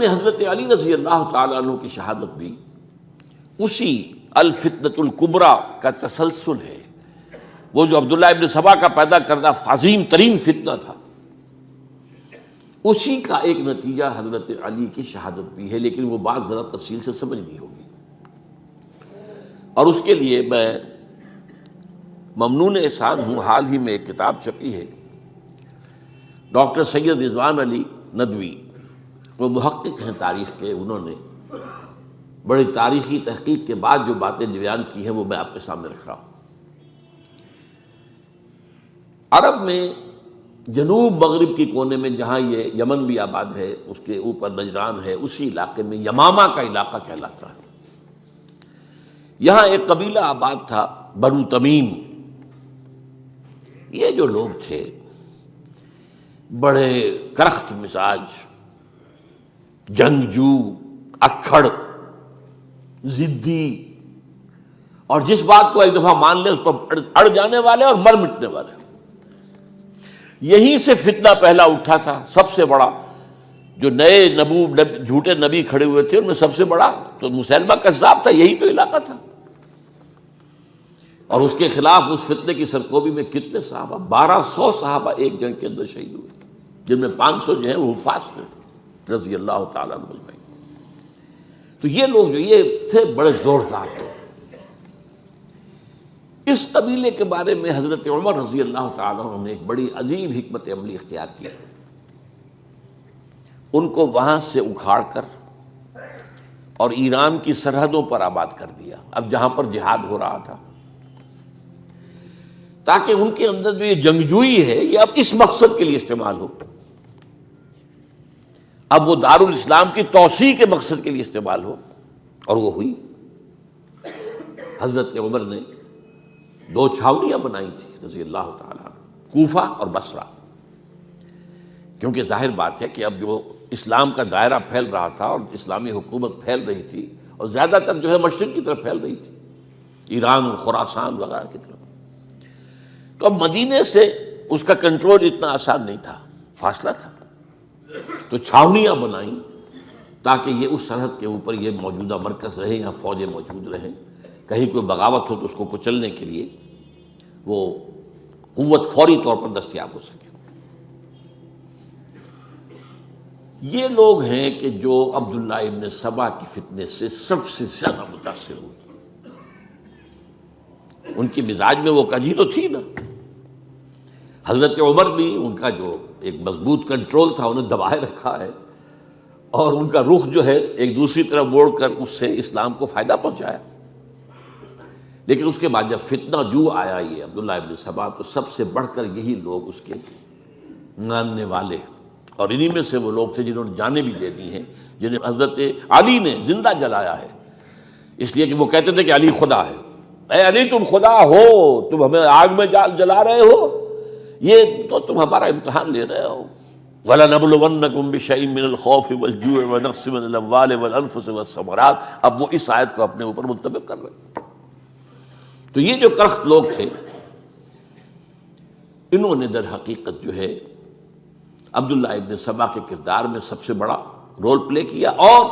میں حضرت علی رضی اللہ تعالیٰ عنہ کی شہادت بھی اسی الفتنۃ الکبریٰ کا تسلسل ہے. وہ جو عبداللہ ابن سبا کا پیدا کردہ عظیم ترین فتنہ تھا، اسی کا ایک نتیجہ حضرت علی کی شہادت بھی ہے، لیکن وہ بات ذرا تفصیل سے سمجھنی ہوگی. اور اس کے لیے میں ممنون احسان ہوں، حال ہی میں ایک کتاب چھپی ہے، ڈاکٹر سید رضوان علی ندوی، وہ محقق ہیں تاریخ کے، انہوں نے بڑی تاریخی تحقیق کے بعد جو باتیں بیان کی ہیں وہ میں آپ کے سامنے رکھ رہا ہوں. عرب میں جنوب مغرب کی کونے میں، جہاں یہ یمن بھی آباد ہے، اس کے اوپر نجران ہے، اسی علاقے میں یمامہ کا علاقہ کہلاتا ہے. یہاں ایک قبیلہ آباد تھا، بنو تمیم. یہ جو لوگ تھے بڑے کرخت مزاج، جنگجو، اکھڑ، ضدی، اور جس بات کو ایک دفعہ مان لے اس پر اڑ جانے والے اور مر مٹنے والے. یہیں سے فتنہ پہلا اٹھا تھا. سب سے بڑا جو نئے جھوٹے نبی کھڑے ہوئے تھے ان میں سب سے بڑا تو مسیلمہ کذاب تھا. یہی تو علاقہ تھا. اور اس کے خلاف اس فتنے کی سرکوبی میں کتنے صحابہ، 1200 صحابہ ایک جنگ کے اندر شہید ہوئے، جن میں 500 جو ہیں وہ حفاظ تھے رضی اللہ تعالیٰ عنہ اجمعین. تو یہ لوگ جو یہ تھے بڑے زوردار تھے. اس قبیلے کے بارے میں حضرت عمر رضی اللہ تعالیٰ عنہ نے ایک بڑی عجیب حکمت عملی اختیار کی. ان کو وہاں سے اکھاڑ کر اور ایران کی سرحدوں پر آباد کر دیا، اب جہاں پر جہاد ہو رہا تھا، تاکہ ان کے اندر جو یہ جنگجوئی ہے یہ اب اس مقصد کے لیے استعمال ہو. اب وہ دارالاسلام کی توسیع کے مقصد کے لیے استعمال ہو. اور وہ ہوئی. حضرت عمر نے 2 چھاونیاں بنائی تھی رضی اللہ تعالیٰ عنہ، کوفہ اور بصرہ. کیونکہ ظاہر بات ہے کہ اب جو اسلام کا دائرہ پھیل رہا تھا اور اسلامی حکومت پھیل رہی تھی، اور زیادہ تر جو ہے مشرق کی طرف پھیل رہی تھی، ایران اور خراسان وغیرہ کی طرف. تو اب مدینے سے اس کا کنٹرول اتنا آسان نہیں تھا، فاصلہ تھا. تو چھاونیاں بنائیں تاکہ یہ اس سرحد کے اوپر یہ موجودہ مرکز رہے، یہاں فوجیں موجود رہیں، کہیں کوئی بغاوت ہو تو اس کو کچلنے کے لیے وہ قوت فوری طور پر دستیاب ہو سکے. یہ لوگ ہیں کہ جو عبداللہ ابن سبا کی فتنے سے سب سے زیادہ متاثر ہوئے. ان کی مزاج میں وہ کجی تو تھی نا. حضرت عمر بھی ان کا جو ایک مضبوط کنٹرول تھا انہیں دبائے رکھا ہے، اور ان کا رخ جو ہے ایک دوسری طرف موڑ کر اس سے اسلام کو فائدہ پہنچایا. لیکن اس کے بعد جب فتنہ جو آیا یہ عبداللہ ابن سبا، تو سب سے بڑھ کر یہی لوگ اس کے ماننے والے، اور انہی میں سے وہ لوگ تھے جنہوں نے جانیں بھی دے دی ہیں، جنہیں حضرت علی نے زندہ جلایا ہے. اس لیے کہ وہ کہتے تھے کہ علی خدا ہے. اے علی تم خدا ہو، تم ہمیں آگ میں جلا رہے ہو، یہ تو تم ہمارا امتحان لے رہے ہو. وَلَنَبْلُوَنَّكُمْ بِشَيْءٍ مِّنَ الْخَوْفِ وَالْجُوعِ وَنَقْصٍ مِّنَ الْأَمْوَالِ وَالْأَنفُسِ وَالثَّمَرَاتِ. اب وہ اس آیت کو اپنے اوپر منطبق کر رہے ہیں. تو یہ جو کرخت لوگ تھے، انہوں نے در حقیقت جو ہے عبداللہ ابن سبا کے کردار میں سب سے بڑا رول پلے کیا، اور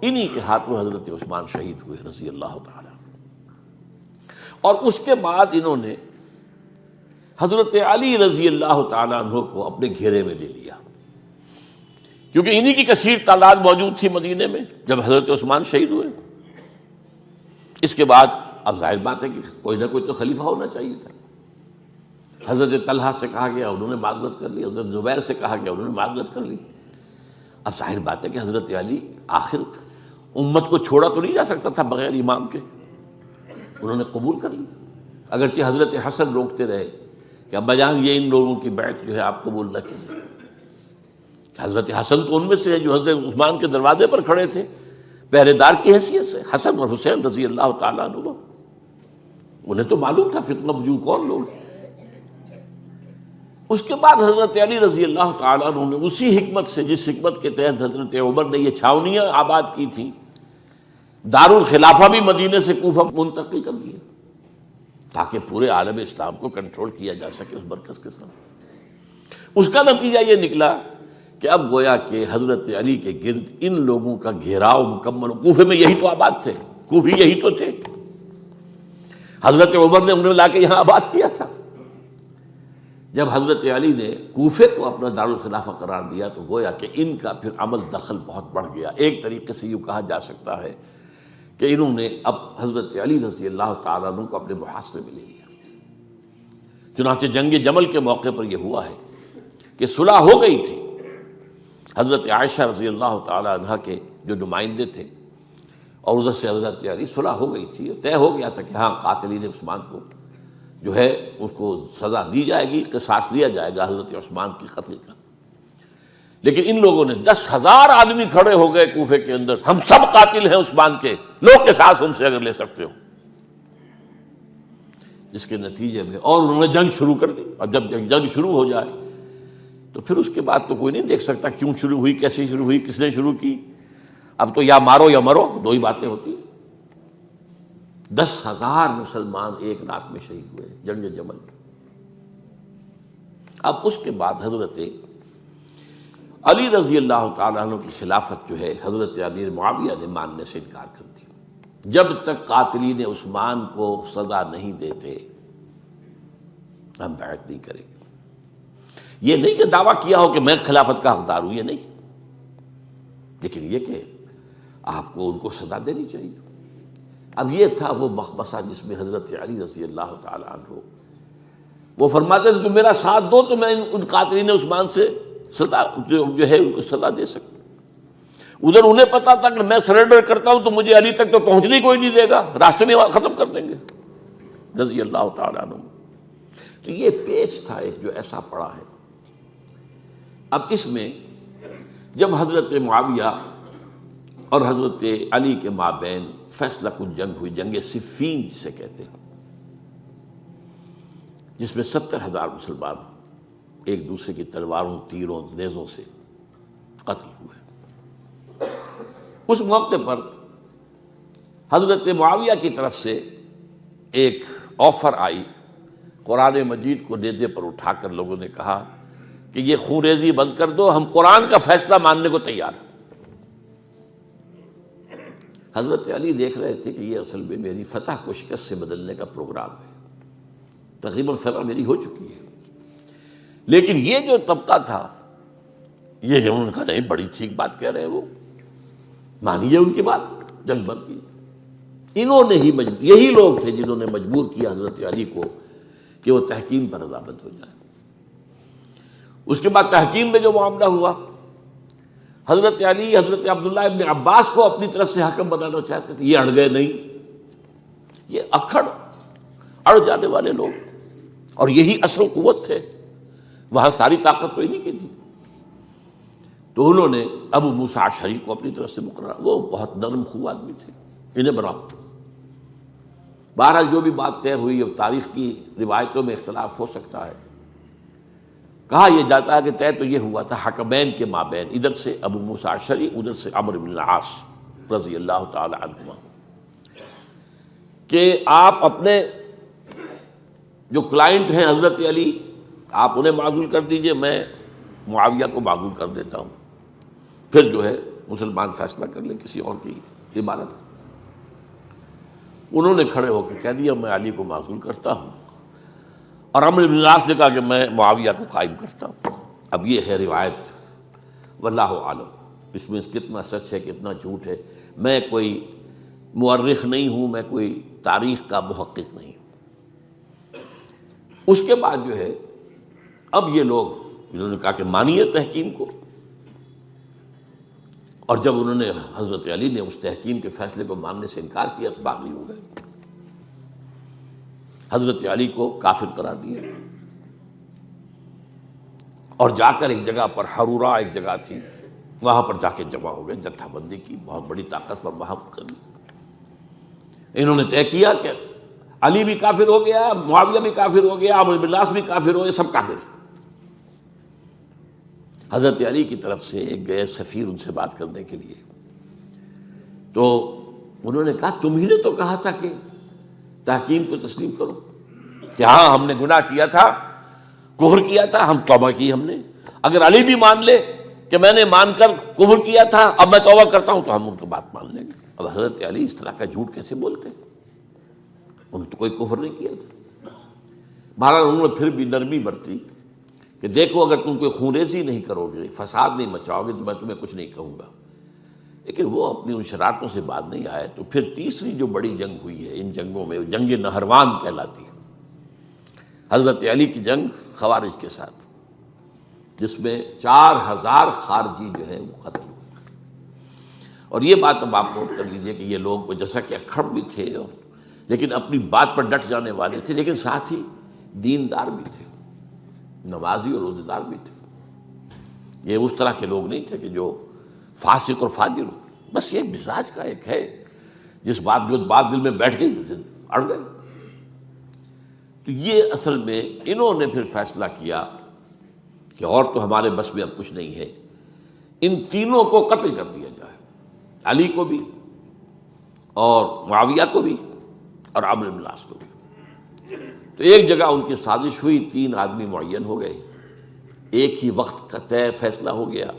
انہی کے ہاتھوں حضرت عثمان شہید ہوئے رضی اللہ تعالیٰ. اور اس کے بعد انہوں نے حضرت علی رضی اللہ تعالیٰ عنہ کو اپنے گھیرے میں لے لیا، کیونکہ انہی کی کثیر تعداد موجود تھی مدینے میں جب حضرت عثمان شہید ہوئے. اس کے بعد اب ظاہر بات ہے کہ کوئی نہ کوئی تو خلیفہ ہونا چاہیے تھا. حضرت طلحہ سے کہا گیا، انہوں نے معذرت کر لی. حضرت زبیر سے کہا گیا، انہوں نے معذرت کر لی. اب ظاہر بات ہے کہ حضرت علی آخر امت کو چھوڑا تو نہیں جا سکتا تھا بغیر امام کے. انہوں نے قبول کر لی، اگرچہ حضرت حسن روکتے رہے کہ ابا جان یہ ان لوگوں کی بیعت جو ہے آپ قبول نہ کیجیے. حضرت حسن تو ان میں سے ہیں جو حضرت عثمان کے دروازے پر کھڑے تھے پہرے دار کی حیثیت سے، حسن اور حسین رضی اللہ تعالیٰ عنہ. انہیں تو معلوم تھا فتنہ جو کون لوگ ہیں. اس کے بعد حضرت علی رضی اللہ تعالیٰ عنہ نے اسی حکمت سے، جس حکمت کے تحت حضرت عمر نے یہ چھاونیاں آباد کی تھیں، دارالخلافہ بھی مدینے سے کوفہ منتقل کر دیا تاکہ پورے عالم اسلام کو کنٹرول کیا جا سکے اس مرکز کے ساتھ. اس کا نتیجہ یہ نکلا کہ اب گویا کہ حضرت علی کے گرد ان لوگوں کا گھیراؤ مکمل. کوفے میں یہی تو آباد تھے، کوفی یہی تو تھے. حضرت عمر نے انہیں لا کے یہاں آباد کیا تھا. جب حضرت علی نے کوفے کو اپنا دارالخلافہ قرار دیا تو گویا کہ ان کا پھر عمل دخل بہت بڑھ گیا. ایک طریقے سے یوں کہا جا سکتا ہے کہ انہوں نے اب حضرت علی رضی اللہ تعالیٰ عنہ کو اپنے محاصرے میں لے لیا. چنانچہ جنگ جمل کے موقع پر یہ ہوا ہے کہ صلح ہو گئی تھی. حضرت عائشہ رضی اللہ تعالیٰ عنہ کے جو نمائندے تھے اور ادھر سے حضرت علی، صلح ہو گئی تھی، طے ہو گیا تھا کہ ہاں قاتلین عثمان کو جو ہے اس کو سزا دی جائے گی، قصاص لیا جائے گا حضرت عثمان کی قتل کا. لیکن ان لوگوں نے 10,000 آدمی کھڑے ہو گئے کوفے کے اندر، ہم سب قاتل ہیں عثمان کے، لوگ قصاص ان سے اگر لے سکتے ہو. جس کے نتیجے میں اور انہوں نے جنگ شروع کر دی. اور جب جنگ شروع ہو جائے تو پھر اس کے بعد تو کوئی نہیں دیکھ سکتا کیوں شروع ہوئی، کیسے شروع ہوئی، کس نے شروع کی. اب تو یا مارو یا مرو، دو ہی باتیں ہوتی. 10,000 مسلمان ایک رات میں شہید ہوئے جنگ جمل میں. اب اس کے بعد حضرت علی رضی اللہ تعالیٰ عنہ کی خلافت جو ہے حضرت امیر معاویہ نے ماننے سے انکار کر دیا. جب تک قاتلین عثمان کو سزا نہیں دیتے ہم بیعت نہیں کریں گے. یہ نہیں کہ دعویٰ کیا ہو کہ میں خلافت کا حقدار ہوں، یہ نہیں، لیکن یہ کہ آپ کو ان کو سزا دینی چاہیے. اب یہ تھا وہ مخمصہ جس میں حضرت علی رضی اللہ تعالیٰ عنہ وہ فرماتے تھے تم میرا ساتھ دو تو میں ان قاتلین عثمان سے سزا جو ہے ان کو سزا دے سکتا. ادھر انہیں پتا تھا کہ میں سرنڈر کرتا ہوں تو مجھے علی تک تو پہنچنے کوئی نہیں دے گا، راستے میں ختم کر دیں گے رضی اللہ تعالیٰ عنہ. تو یہ پیچ تھا ایک جو ایسا پڑا ہے. اب اس میں جب حضرت معاویہ اور حضرت علی کے مابین فیصلہ کن جنگ ہوئی، جنگ صفین جسے کہتے ہیں، جس میں 70,000 مسلمان ایک دوسرے کی تلواروں، تیروں، نیزوں سے قتل ہوئے. اس موقع پر حضرت معاویہ کی طرف سے ایک آفر آئی. قرآن مجید کو نیزے پر اٹھا کر لوگوں نے کہا کہ یہ خون ریزی بند کر دو، ہم قرآن کا فیصلہ ماننے کو تیار ہیں. حضرت علی دیکھ رہے تھے کہ یہ اصل میں میری فتح کو شکست سے بدلنے کا پروگرام ہے. تقریباً فتح میری ہو چکی ہے، لیکن یہ جو طبقہ تھا یہ انہوں نے کہا نہیں بڑی ٹھیک بات کہہ رہے ہیں، وہ مانیے ان کی بات، جنگ بند کی. انہوں نے ہی یہی لوگ تھے جنہوں نے مجبور کیا حضرت علی کو کہ وہ تحکیم پر رضامند ہو جائے. اس کے بعد تحکیم میں جو معاملہ ہوا، حضرت علی حضرت عبداللہ ابن عباس کو اپنی طرف سے حاکم بنانا چاہتے تھے، یہ اڑ گئے نہیں. یہ اڑ جانے والے لوگ، اور یہی اصل قوت تھے، وہاں ساری طاقت تو انہیں کی تھی. تو انہوں نے ابو موسیٰ اشعری کو اپنی طرف سے مقرر، وہ بہت نرم خو آدمی تھے، انہیں بناؤ. بہرحال جو بھی بات طے ہوئی، اب تاریخ کی روایتوں میں اختلاف ہو سکتا ہے. کہا یہ جاتا ہے کہ طے تو یہ ہوا تھا حکمین کے مابین، ادھر سے ابو موسیٰ اشعری، ادھر سے عمرو بن العاص رضی اللہ تعالی عنہما، کہ آپ اپنے جو کلائنٹ ہیں حضرت علی آپ انہیں معزول کر دیجئے، میں معاویہ کو معزول کر دیتا ہوں، پھر جو ہے مسلمان فیصلہ کر لیں کسی اور کی عبادت. انہوں نے کھڑے ہو کے کہہ دیا میں علی کو معزول کرتا ہوں، اور عمرو بن العاص نے کہا کہ میں معاویہ کو قائم کرتا ہوں. اب یہ ہے روایت، واللہ عالم اس میں کتنا سچ ہے کتنا جھوٹ ہے. میں کوئی مورخ نہیں ہوں، میں کوئی تاریخ کا محقق نہیں ہوں. اس کے بعد جو ہے اب یہ لوگ انہوں نے کہا کہ مانیے تحکیم کو، اور جب انہوں نے حضرت علی نے اس تحکیم کے فیصلے کو ماننے سے انکار کیا تو باغی ہو گئے، حضرت علی کو کافر قرار دیا، اور جا کر ایک جگہ پر حرورہ ایک جگہ تھی وہاں پر جا کے جمع ہو گئے، جتھا بندی کی، بہت بڑی طاقت پر وہاں کری. انہوں نے طے کیا کہ علی بھی کافر ہو گیا، معاویہ بھی کافر ہو گیا، عمرو بن العاص بھی کافر ہو گئے، سب کافر ہیں. حضرت علی کی طرف سے ایک گئے سفیر ان سے بات کرنے کے لیے، تو انہوں نے کہا تم ہی نے تو کہا تھا کہ تحکیم کو تسلیم کرو، کہ ہاں ہم نے گناہ کیا تھا، کفر کیا تھا، ہم توبہ کی ہم نے، اگر علی بھی مان لے کہ میں نے مان کر کفر کیا تھا، اب میں توبہ کرتا ہوں تو ہم ان کی بات مان لیں گے۔ اب حضرت علی اس طرح کا جھوٹ کیسے بولتے؟ انہوں نے تو کوئی کفر نہیں کیا تھا۔ بہرحال انہوں نے پھر بھی نرمی برتی کہ دیکھو اگر تم کوئی خونریزی نہیں کرو گے، فساد نہیں مچاؤ گے تو میں تمہیں کچھ نہیں کہوں گا۔ لیکن وہ اپنی ان شرارتوں سے بعد نہیں آئے۔ تو پھر تیسری جو بڑی جنگ ہوئی ہے ان جنگوں میں، جنگ نہروان کہلاتی ہے، حضرت علی کی جنگ خوارج کے ساتھ، جس میں 4000 خارجی جو ہیں وہ قتل ہوئے۔ اور یہ بات اب آپ نوٹ کر لیجئے کہ یہ لوگ جیسا کہ اکھڑ بھی تھے لیکن اپنی بات پر ڈٹ جانے والے تھے، لیکن ساتھ ہی دیندار بھی تھے، نمازی اور روزہ دار بھی تھے۔ یہ اس طرح کے لوگ نہیں تھے کہ جو فاسق اور فاجر ہو، بس یہ مزاج کا ایک ہے، جو بات دل میں بیٹھ گئی اڑ گئے۔ تو یہ اصل میں انہوں نے پھر فیصلہ کیا کہ اور تو ہمارے بس میں اب کچھ نہیں ہے، ان تینوں کو قتل کر دیا جائے، علی کو بھی اور معاویہ کو بھی اور عمرو بن العاص کو بھی۔ تو ایک جگہ ان کی سازش ہوئی، 3 آدمی معین ہو گئے، ایک ہی وقت کا طے فیصلہ ہو گیا،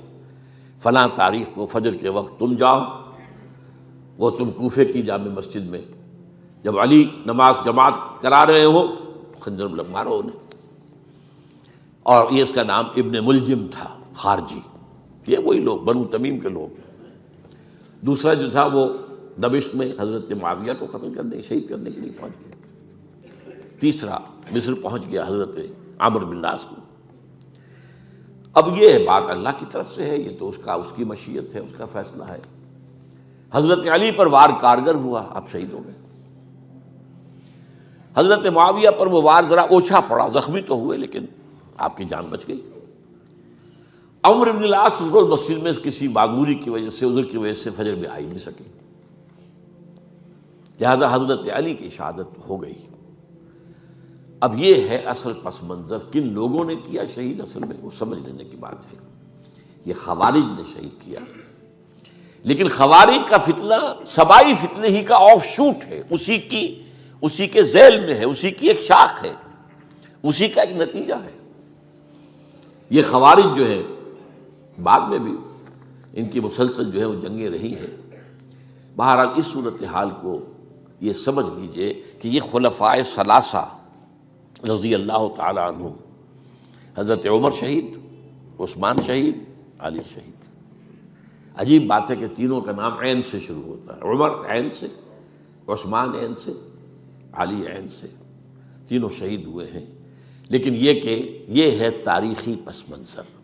فلاں تاریخ کو فجر کے وقت تم جاؤ، وہ تم کوفے کی جامع مسجد میں، جب علی نماز جماعت کرا رہے ہو خنجر مارو انہیں۔ اور یہ اس کا نام ابن ملجم تھا، خارجی، یہ وہی لوگ بنو تمیم کے لوگ۔ دوسرا جو تھا وہ دمشق میں حضرت معاویہ کو قتل کرنے، شہید کرنے کے لیے پہنچ گیا۔ تیسرا مصر پہنچ گیا حضرت عمرو بن العاص کو۔ اب یہ بات اللہ کی طرف سے ہے، یہ تو اس کی مشیت ہے، اس کا فیصلہ ہے۔ حضرت علی پر وار کارگر ہوا، آپ شہید ہو گئے۔ حضرت معاویہ پر وہ وار ذرا اوچھا پڑا، زخمی تو ہوئے لیکن آپ کی جان بچ گئی۔ عمرو بن العاص اس روز مسجد میں کسی معذوری کی وجہ سے، عذر کی وجہ سے فجر میں آ ہی نہیں سکے، لہذا حضرت علی کی شہادت ہو گئی۔ اب یہ ہے اصل پس منظر، کن لوگوں نے کیا شہید، اصل میں وہ سمجھ لینے کی بات ہے۔ یہ خوارج نے شہید کیا، لیکن خوارج کا فتنہ سبائی فتنے ہی کا آف شوٹ ہے، اسی کے ذیل میں ہے، اسی کی ایک شاخ ہے، اسی کا ایک نتیجہ ہے۔ یہ خوارج جو ہے بعد میں بھی ان کی مسلسل جو ہے وہ جنگیں رہی ہیں۔ بہرحال اس صورتحال کو یہ سمجھ لیجئے کہ یہ خلفائے ثلاثہ رضی اللہ تعالی عنہ، حضرت عمر شہید، عثمان شہید، علی شہید۔ عجیب بات ہے کہ تینوں کا نام عین سے شروع ہوتا ہے، عمر عین سے، عثمان عین سے، علی عین سے، تینوں شہید ہوئے ہیں۔ لیکن یہ کہ یہ ہے تاریخی پس منظر۔